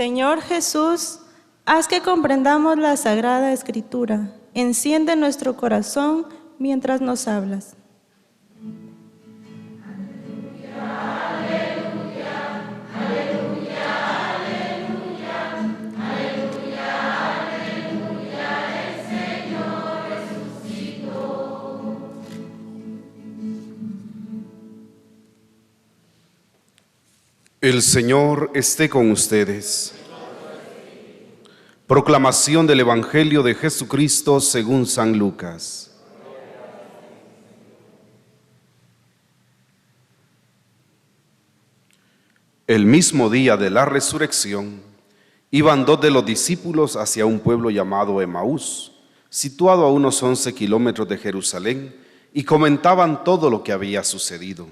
Señor Jesús, haz que comprendamos la Sagrada Escritura. Enciende nuestro corazón mientras nos hablas. El Señor esté con ustedes. Proclamación del Evangelio de Jesucristo según San Lucas. El mismo día de la resurrección, iban dos de los discípulos hacia un pueblo llamado Emaús, situado a unos 11 kilómetros de Jerusalén, y comentaban todo lo que había sucedido.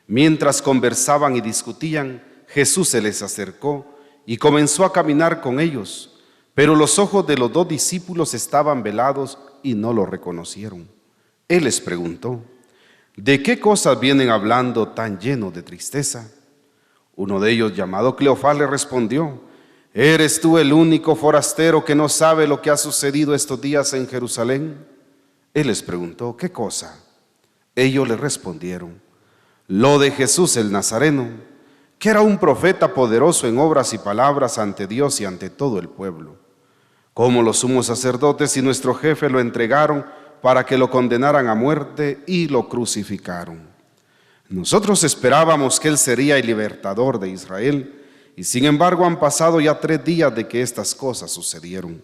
Mientras conversaban y discutían, Jesús se les acercó y comenzó a caminar con ellos, pero los ojos de los dos discípulos estaban velados y no lo reconocieron. Él les preguntó: ¿de qué cosas vienen hablando tan llenos de tristeza? Uno de ellos, llamado Cleofás, le respondió: ¿eres tú el único forastero que no sabe lo que ha sucedido estos días en Jerusalén? Él les preguntó: ¿qué cosa? Ellos le respondieron: lo de Jesús el Nazareno, que era un profeta poderoso en obras y palabras ante Dios y ante todo el pueblo. Como los sumos sacerdotes y nuestro jefe lo entregaron para que lo condenaran a muerte y lo crucificaron. Nosotros esperábamos que él sería el libertador de Israel, y sin embargo han pasado ya 3 días de que estas cosas sucedieron.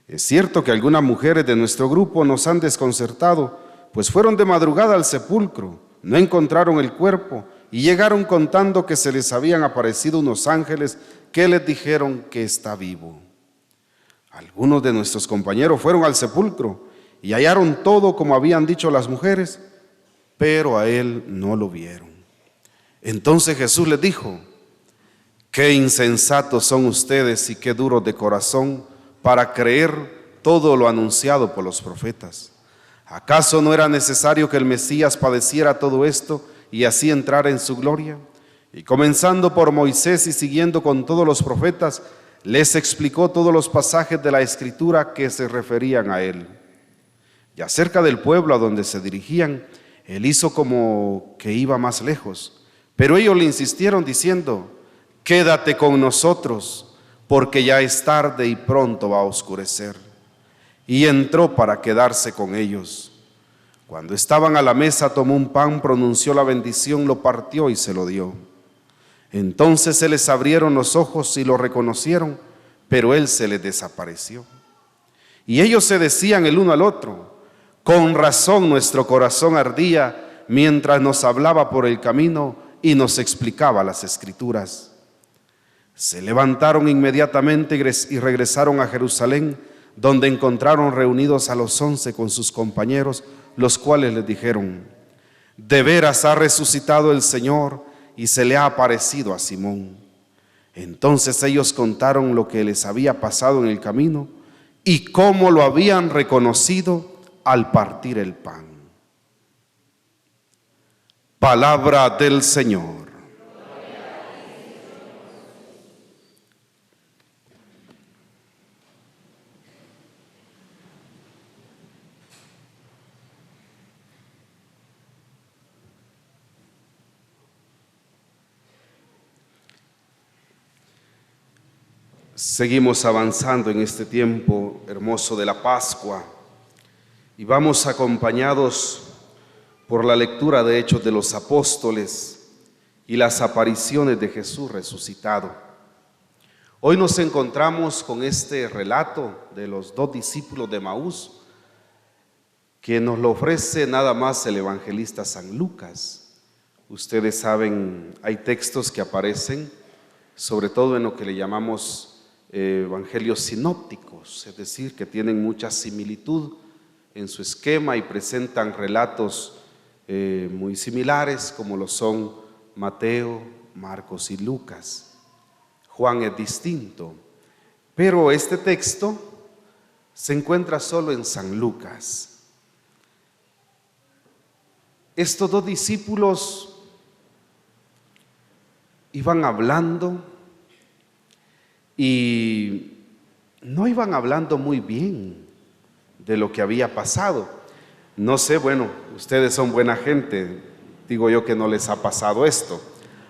Es cierto que algunas mujeres de nuestro grupo nos han desconcertado, pues fueron de madrugada al sepulcro, no encontraron el cuerpo y llegaron contando que se les habían aparecido unos ángeles que les dijeron que está vivo. Algunos de nuestros compañeros fueron al sepulcro y hallaron todo como habían dicho las mujeres, pero a él no lo vieron. Entonces Jesús les dijo: qué insensatos son ustedes y qué duros de corazón para creer todo lo anunciado por los profetas. ¿Acaso no era necesario que el Mesías padeciera todo esto y así entrar en su gloria? Y comenzando por Moisés y siguiendo con todos los profetas, les explicó todos los pasajes de la Escritura que se referían a él. Ya cerca del pueblo a donde se dirigían, él hizo como que iba más lejos, pero ellos le insistieron diciendo: quédate con nosotros, porque ya es tarde y pronto va a oscurecer. Y entró para quedarse con ellos. Cuando estaban a la mesa, tomó un pan, pronunció la bendición, lo partió y se lo dio. Entonces se les abrieron los ojos y lo reconocieron, pero él se les desapareció. Y ellos se decían el uno al otro: con razón nuestro corazón ardía mientras nos hablaba por el camino y nos explicaba las Escrituras. Se levantaron inmediatamente y regresaron a Jerusalén, donde encontraron reunidos a los 11 con sus compañeros, los cuales les dijeron: de veras ha resucitado el Señor y se le ha aparecido a Simón. Entonces ellos contaron lo que les había pasado en el camino y cómo lo habían reconocido al partir el pan. Palabra del Señor. Seguimos avanzando en este tiempo hermoso de la Pascua y vamos acompañados por la lectura de Hechos de los Apóstoles y las apariciones de Jesús resucitado. Hoy nos encontramos con este relato de los 2 discípulos de Emaús, que nos lo ofrece nada más el evangelista San Lucas. Ustedes saben, hay textos que aparecen, sobre todo en lo que le llamamos evangelios sinópticos, es decir, que tienen mucha similitud en su esquema y presentan relatos muy similares, como lo son Mateo, Marcos y Lucas. Juan es distinto, pero este texto se encuentra solo en San Lucas. Estos 2 discípulos iban hablando y no iban hablando muy bien de lo que había pasado. No sé, bueno, ustedes son buena gente, digo yo que no les ha pasado esto.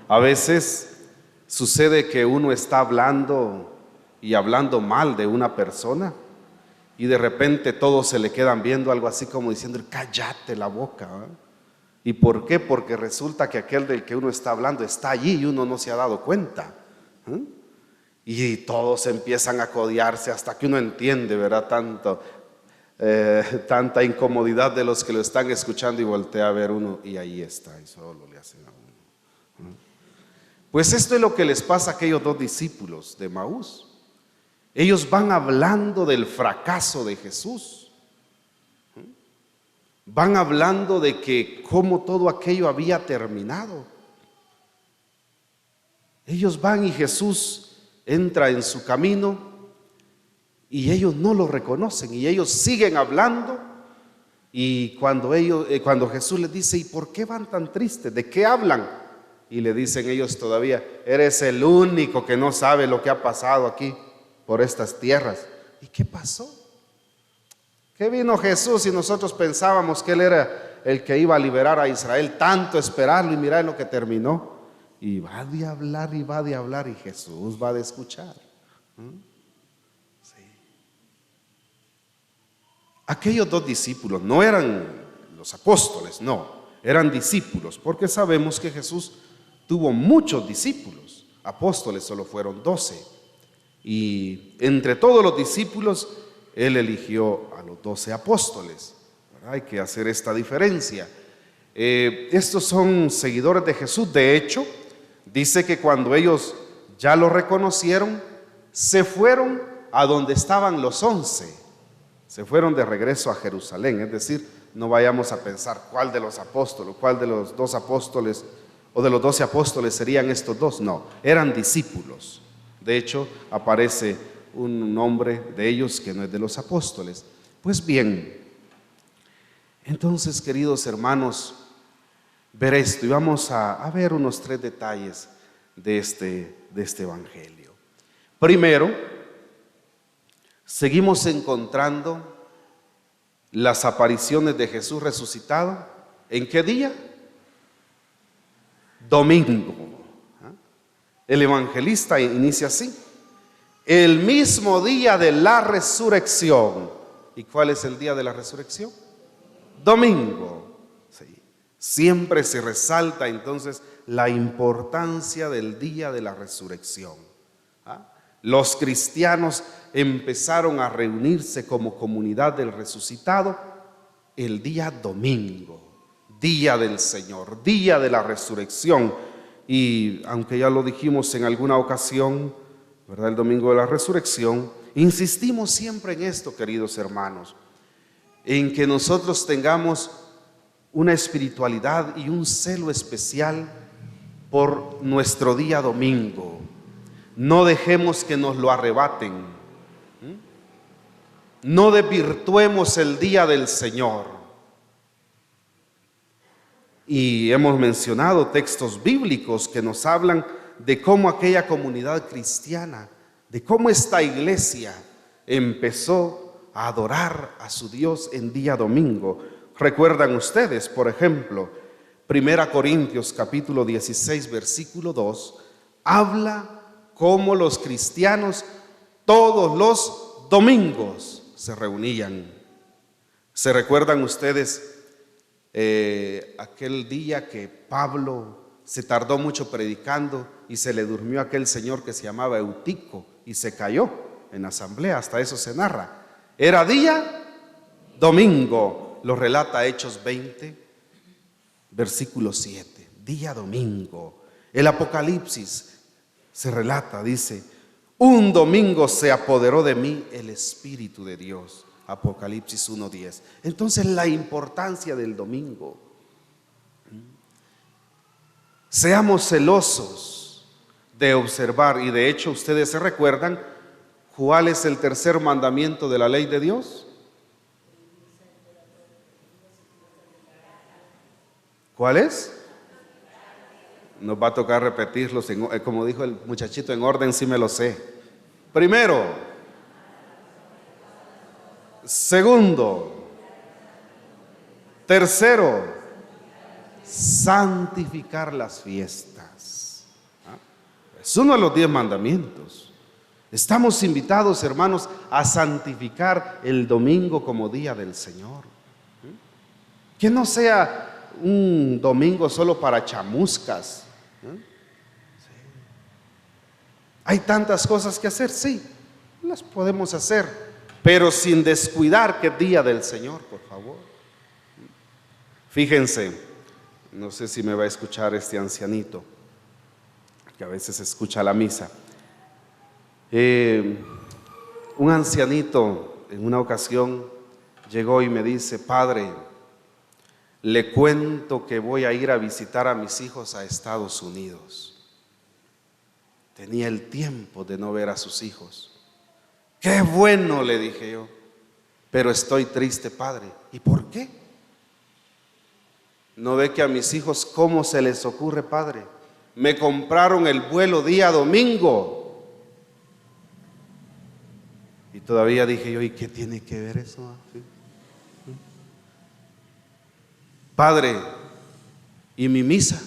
A veces sucede que uno está hablando y hablando mal de una persona y de repente todos se le quedan viendo algo así como diciendo, cállate la boca, ¿eh? ¿Y por qué? Porque resulta que aquel del que uno está hablando está allí y uno no se ha dado cuenta, ¿eh? Y todos empiezan a codearse hasta que uno entiende, ¿verdad? Tanta incomodidad de los que lo están escuchando y voltea a ver uno y ahí está, y solo le hacen a uno, ¿eh? Pues esto es lo que les pasa a aquellos dos discípulos de Emaús. Ellos van hablando del fracaso de Jesús. Van hablando de que cómo todo aquello había terminado. Ellos van y Jesús entra en su camino y ellos no lo reconocen y ellos siguen hablando. Y cuando Jesús les dice, ¿y por qué van tan tristes? ¿De qué hablan? Y le dicen ellos todavía, eres el único que no sabe lo que ha pasado aquí por estas tierras. ¿Y qué pasó? ¿Qué vino Jesús y nosotros pensábamos que Él era el que iba a liberar a Israel? Tanto esperarlo y mirar lo que terminó. Y va de hablar y va de hablar y Jesús va de escuchar. Sí. Aquellos dos discípulos no eran los apóstoles, no, eran discípulos, porque sabemos que Jesús tuvo muchos discípulos. Apóstoles solo fueron 12. Y entre todos los discípulos, Él eligió a los 12 apóstoles. Hay que hacer esta diferencia. Estos son seguidores de Jesús. De hecho, dice que cuando ellos ya lo reconocieron, se fueron a donde estaban los 11. Se fueron de regreso a Jerusalén. Es decir, no vayamos a pensar cuál de los apóstoles, cuál de los dos apóstoles o de los 12 apóstoles serían estos dos. No, eran discípulos. De hecho, aparece un nombre de ellos que no es de los apóstoles. Pues bien, entonces, queridos hermanos, ver esto y vamos a ver unos 3 detalles de este evangelio. Primero, seguimos encontrando las apariciones de Jesús resucitado. ¿En qué día? Domingo. El evangelista inicia así: el mismo día de la resurrección. ¿Y cuál es el día de la resurrección? Domingo. Sí. Siempre se resalta entonces la importancia del día de la resurrección. Los cristianos empezaron a reunirse como comunidad del resucitado el día domingo, día del Señor, día de la resurrección. Y aunque ya lo dijimos en alguna ocasión, ¿verdad? El domingo de la resurrección, insistimos siempre en esto, queridos hermanos, en que nosotros tengamos una espiritualidad y un celo especial por nuestro día domingo. No dejemos que nos lo arrebaten. No desvirtuemos el día del Señor. Y hemos mencionado textos bíblicos que nos hablan de cómo aquella comunidad cristiana, de cómo esta iglesia empezó a adorar a su Dios en día domingo. ¿Recuerdan ustedes, por ejemplo, 1 Corintios capítulo 16, versículo 2, habla cómo los cristianos todos los domingos se reunían? ¿Se recuerdan ustedes aquel día que Pablo se tardó mucho predicando y se le durmió aquel señor que se llamaba Eutico y se cayó en la asamblea? Hasta eso se narra. Era día domingo, lo relata Hechos 20, versículo 7, día domingo. El Apocalipsis se relata, dice, un domingo se apoderó de mí el Espíritu de Dios. Apocalipsis 1:10. Entonces, la importancia del domingo. Seamos celosos de observar, y de hecho ustedes se recuerdan cuál es el tercer mandamiento de la ley de Dios. ¿Cuál es? Nos va a tocar repetirlos, como dijo el muchachito, en orden sí me lo sé. Primero. Segundo. Tercero, santificar las fiestas. Es uno de los 10 mandamientos. Estamos invitados, hermanos, a santificar el domingo como día del Señor. Que no sea un domingo solo para chamuscas. Hay tantas cosas que hacer, sí, las podemos hacer, pero sin descuidar que es día del Señor, por favor. Fíjense, no sé si me va a escuchar este ancianito, que a veces escucha la misa. Un ancianito en una ocasión llegó y me dice: Padre, le cuento que voy a ir a visitar a mis hijos a Estados Unidos. Tenía el tiempo de no ver a sus hijos. ¡Qué bueno!, le dije yo. Pero estoy triste, padre. ¿Y por qué? ¿No ve que a mis hijos cómo se les ocurre, padre? Me compraron el vuelo día domingo. Y todavía dije yo: ¿y qué tiene que ver eso? ¿Sí? Padre, ¿y mi misa?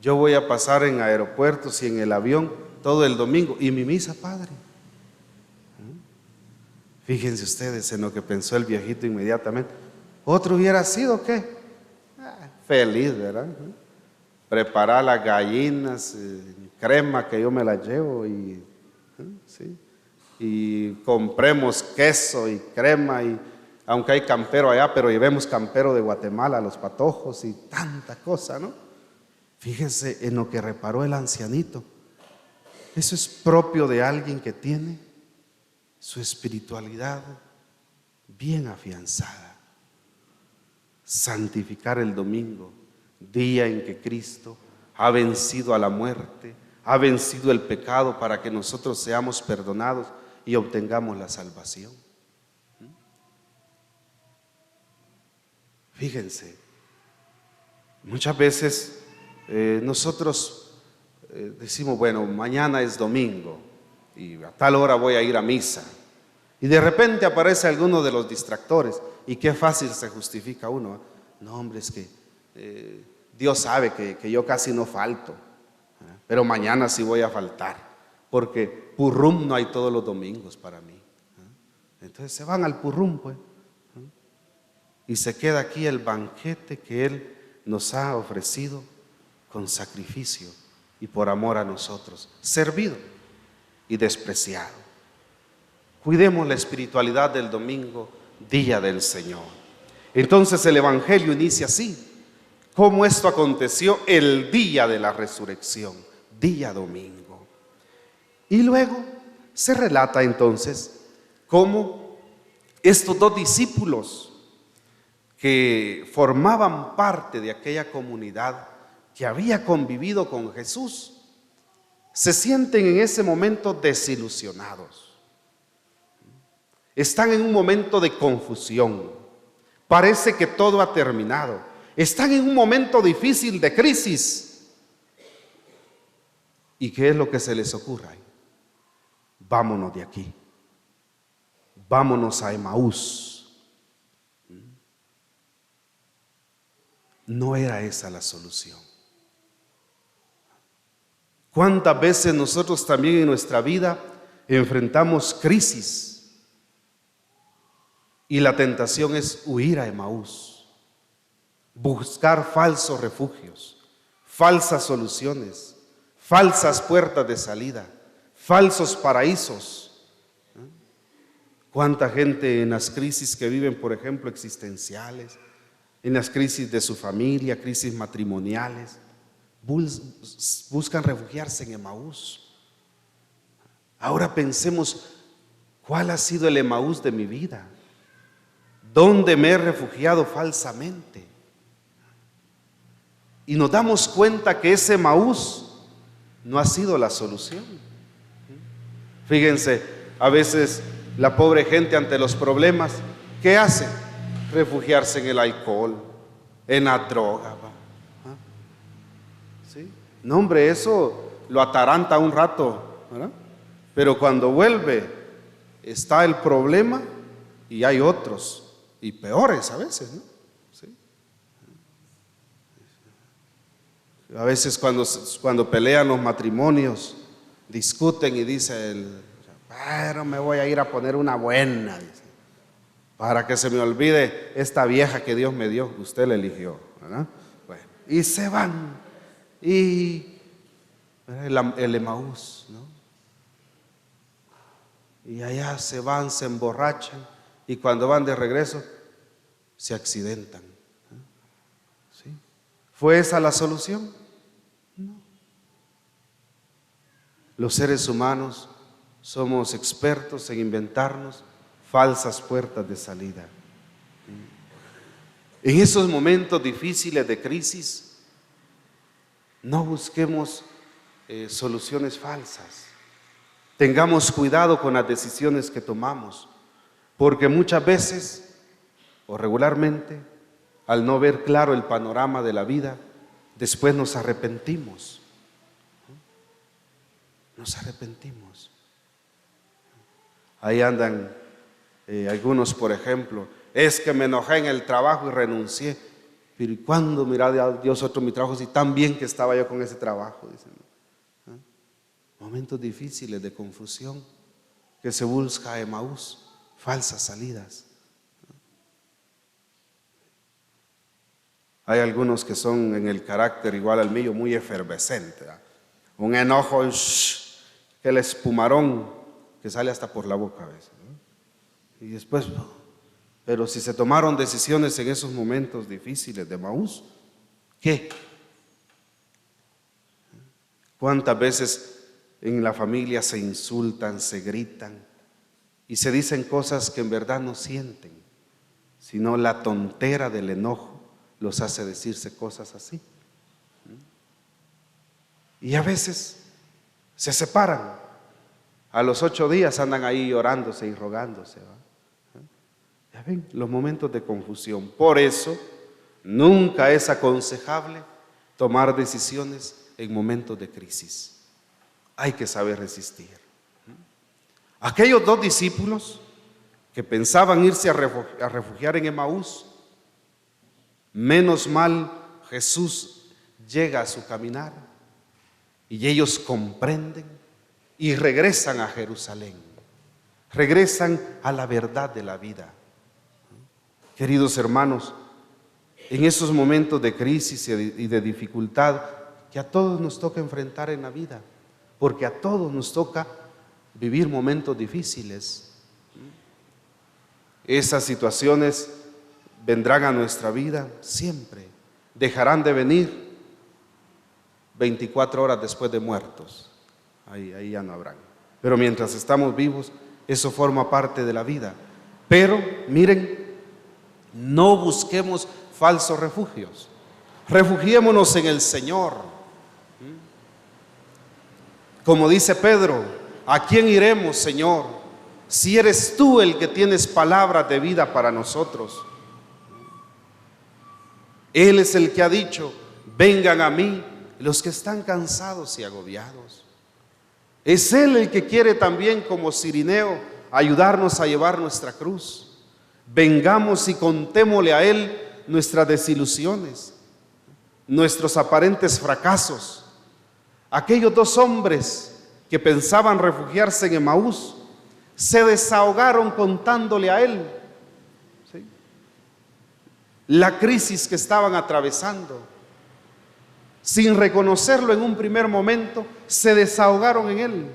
Yo voy a pasar en aeropuertos y en el avión todo el domingo. ¿Y mi misa, padre? Fíjense ustedes en lo que pensó el viejito inmediatamente. ¿Otro hubiera sido qué? Feliz, ¿verdad? Preparar las gallinas, crema que yo me las llevo y, ¿sí? Y compremos queso y crema, y aunque hay campero allá, pero llevemos campero de Guatemala, los patojos y tanta cosa, ¿no? Fíjense en lo que reparó el ancianito. Eso es propio de alguien que tiene su espiritualidad bien afianzada. Santificar el domingo, día en que Cristo ha vencido a la muerte, ha vencido el pecado para que nosotros seamos perdonados y obtengamos la salvación. Fíjense, muchas veces nosotros decimos: bueno, mañana es domingo y a tal hora voy a ir a misa. Y de repente aparece alguno de los distractores y qué fácil se justifica uno. No, hombre, es que Dios sabe que yo casi no falto, pero mañana sí voy a faltar, porque purrum no hay todos los domingos para mí. Entonces se van al purrum, pues, y se queda aquí el banquete que Él nos ha ofrecido con sacrificio y por amor a nosotros, servido y despreciado. Cuidemos la espiritualidad del domingo, día del Señor. Entonces el Evangelio inicia así: cómo esto aconteció el día de la resurrección, día domingo. Y luego se relata entonces cómo estos 2 discípulos que formaban parte de aquella comunidad que había convivido con Jesús, se sienten en ese momento desilusionados. Están en un momento de confusión. Parece que todo ha terminado. Están en un momento difícil de crisis. ¿Y qué es lo que se les ocurre? Vámonos de aquí. Vámonos a Emaús. No era esa la solución. ¿Cuántas veces nosotros también en nuestra vida enfrentamos crisis y la tentación es huir a Emaús, buscar falsos refugios, falsas soluciones, falsas puertas de salida, falsos paraísos? ¿Cuánta gente en las crisis que viven, por ejemplo, existenciales, en las crisis de su familia, crisis matrimoniales, buscan refugiarse en Emaús? Ahora pensemos, ¿cuál ha sido el Emaús de mi vida? ¿Dónde me he refugiado falsamente? Y nos damos cuenta que ese Emaús no ha sido la solución. Fíjense, a veces la pobre gente ante los problemas, ¿qué hace? Refugiarse en el alcohol, en la droga. ¿Sí? No, hombre, eso lo ataranta un rato, ¿verdad? Pero cuando vuelve, está el problema y hay otros, y peores a veces, ¿no? ¿Sí? A veces cuando pelean los matrimonios, discuten y dice pero me voy a ir a poner una buena, dice, para que se me olvide esta vieja que Dios me dio, usted la eligió, ¿verdad? Bueno, y se van, y el Emaús, ¿no? Y allá se van, se emborrachan, y cuando van de regreso, se accidentan. ¿Sí? ¿Fue esa la solución? No. Los seres humanos somos expertos en inventarnos falsas puertas de salida. En esos momentos difíciles de crisis, no busquemos soluciones falsas. Tengamos cuidado con las decisiones que tomamos, porque muchas veces o regularmente, al no ver claro el panorama de la vida, después nos arrepentimos. Nos arrepentimos. Ahí andan algunos, por ejemplo, es que me enojé en el trabajo y renuncié. Pero ¿y cuándo mirá Dios otro mi trabajo si tan bien que estaba yo con ese trabajo? Dicen. Momentos difíciles de confusión que se busca a Emaús, falsas salidas. Hay algunos que son en el carácter igual al mío, muy efervescente, ¿verdad? Un enojo que el espumarón que sale hasta por la boca a veces, ¿no? Y después, pero si se tomaron decisiones en esos momentos difíciles de Emaús, ¿qué? ¿Cuántas veces en la familia se insultan, se gritan y se dicen cosas que en verdad no sienten, sino la tontera del enojo los hace decirse cosas así? Y a veces se separan, a los 8 días andan ahí orándose y rogándose, ¿va? Ya ven, los momentos de confusión. Por eso nunca es aconsejable tomar decisiones en momentos de crisis. Hay que saber resistir. Aquellos 2 discípulos que pensaban irse a refugiar en Emaús, menos mal Jesús llega a su caminar y ellos comprenden y regresan a Jerusalén, regresan a la verdad de la vida. Queridos hermanos, en esos momentos de crisis y de dificultad que a todos nos toca enfrentar en la vida, porque a todos nos toca vivir momentos difíciles. Esas situaciones vendrán a nuestra vida siempre, dejarán de venir 24 horas después de muertos, ahí ya no habrán. Pero mientras estamos vivos, eso forma parte de la vida. Pero miren, no busquemos falsos refugios, refugiémonos en el Señor. Como dice Pedro, ¿a quién iremos, Señor? Si eres tú el que tienes palabras de vida para nosotros. Él es el que ha dicho, vengan a mí los que están cansados y agobiados. Es Él el que quiere también, como Cirineo, ayudarnos a llevar nuestra cruz. Vengamos y contémosle a Él nuestras desilusiones, nuestros aparentes fracasos. Aquellos 2 hombres que pensaban refugiarse en Emaús se desahogaron contándole a Él, ¿sí?, la crisis que estaban atravesando. Sin reconocerlo en un primer momento, se desahogaron en Él,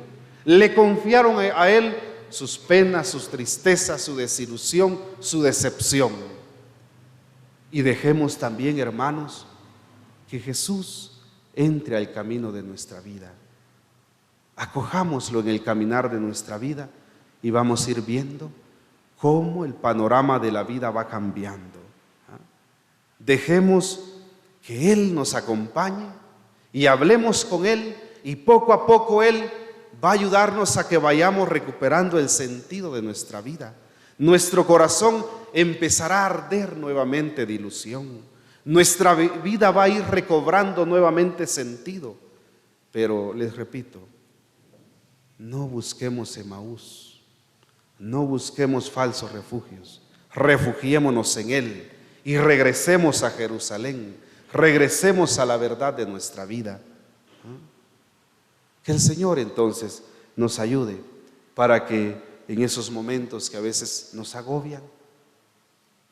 le confiaron a Él sus penas, sus tristezas, su desilusión, su decepción. Y dejemos también, hermanos, que Jesús entre al camino de nuestra vida. Acojámoslo en el caminar de nuestra vida y vamos a ir viendo cómo el panorama de la vida va cambiando. Dejemos que Él nos acompañe y hablemos con Él, y poco a poco Él va a ayudarnos a que vayamos recuperando el sentido de nuestra vida. Nuestro corazón empezará a arder nuevamente de ilusión. Nuestra vida va a ir recobrando nuevamente sentido. Pero les repito, no busquemos Emaús, no busquemos falsos refugios, refugiémonos en Él y regresemos a Jerusalén, regresemos a la verdad de nuestra vida. Que el Señor entonces nos ayude para que en esos momentos que a veces nos agobian,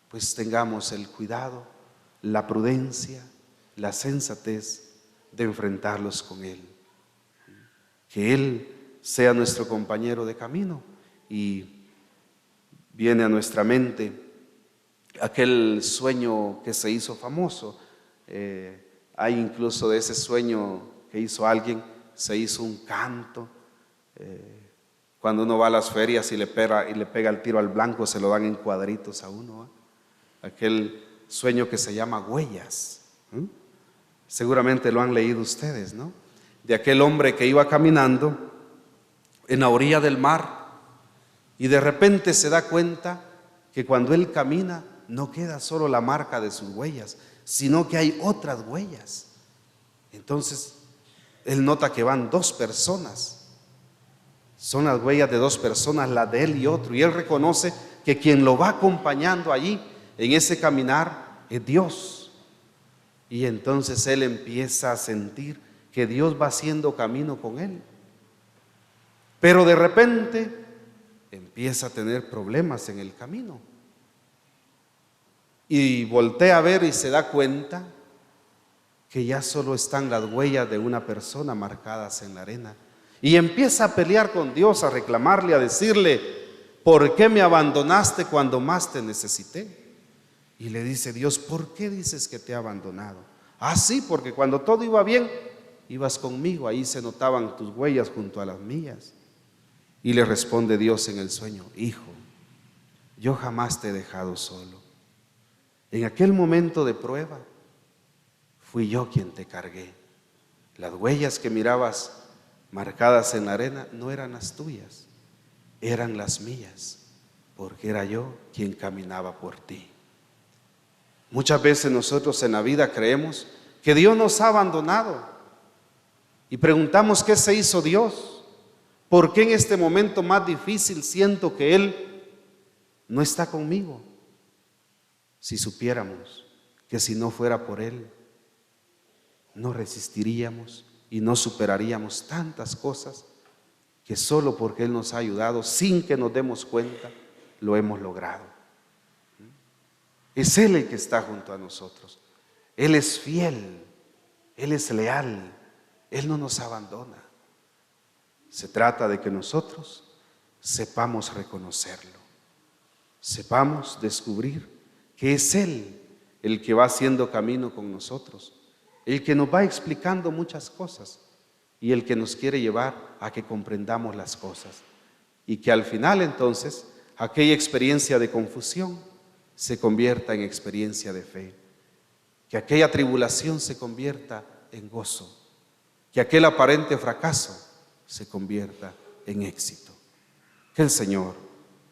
pues tengamos el cuidado, la prudencia, la sensatez de enfrentarlos con Él. Que Él sea nuestro compañero de camino. Y viene a nuestra mente aquel sueño que se hizo famoso. Hay incluso de ese sueño que hizo alguien, se hizo un canto. Cuando uno va a las ferias y le pega el tiro al blanco, se lo dan en cuadritos a uno. Aquel sueño que se llama Huellas. Seguramente lo han leído ustedes, ¿no? De aquel hombre que iba caminando en la orilla del mar y de repente se da cuenta que cuando él camina no queda solo la marca de sus huellas, sino que hay otras huellas. Entonces él nota que van dos personas, son las huellas de dos personas, la de él y otro, y él reconoce que quien lo va acompañando allí en ese caminar es Dios. Y entonces él empieza a sentir que Dios va haciendo camino con él. Pero de repente empieza a tener problemas en el camino. Y voltea a ver y se da cuenta que ya solo están las huellas de una persona marcadas en la arena. Y empieza a pelear con Dios, a reclamarle, a decirle: ¿por qué me abandonaste cuando más te necesité? Y le dice Dios: ¿por qué dices que te he abandonado? Ah, sí, porque cuando todo iba bien, ibas conmigo, ahí se notaban tus huellas junto a las mías. Y le responde Dios en el sueño: hijo, yo jamás te he dejado solo. En aquel momento de prueba, fui yo quien te cargué. Las huellas que mirabas marcadas en la arena no eran las tuyas, eran las mías, porque era yo quien caminaba por ti. Muchas veces nosotros en la vida creemos que Dios nos ha abandonado y preguntamos: ¿qué se hizo Dios? ¿Por qué en este momento más difícil siento que Él no está conmigo? Si supiéramos que si no fuera por Él, no resistiríamos y no superaríamos tantas cosas que solo porque Él nos ha ayudado, sin que nos demos cuenta, lo hemos logrado. Es Él el que está junto a nosotros. Él es fiel, Él es leal, Él no nos abandona. Se trata de que nosotros sepamos reconocerlo, sepamos descubrir que es Él el que va haciendo camino con nosotros, el que nos va explicando muchas cosas y el que nos quiere llevar a que comprendamos las cosas y que al final entonces aquella experiencia de confusión se convierta en experiencia de fe, que aquella tribulación se convierta en gozo, que aquel aparente fracaso se convierta en éxito. Que el Señor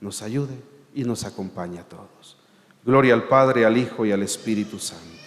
nos ayude y nos acompañe a todos. Gloria al Padre, al Hijo y al Espíritu Santo.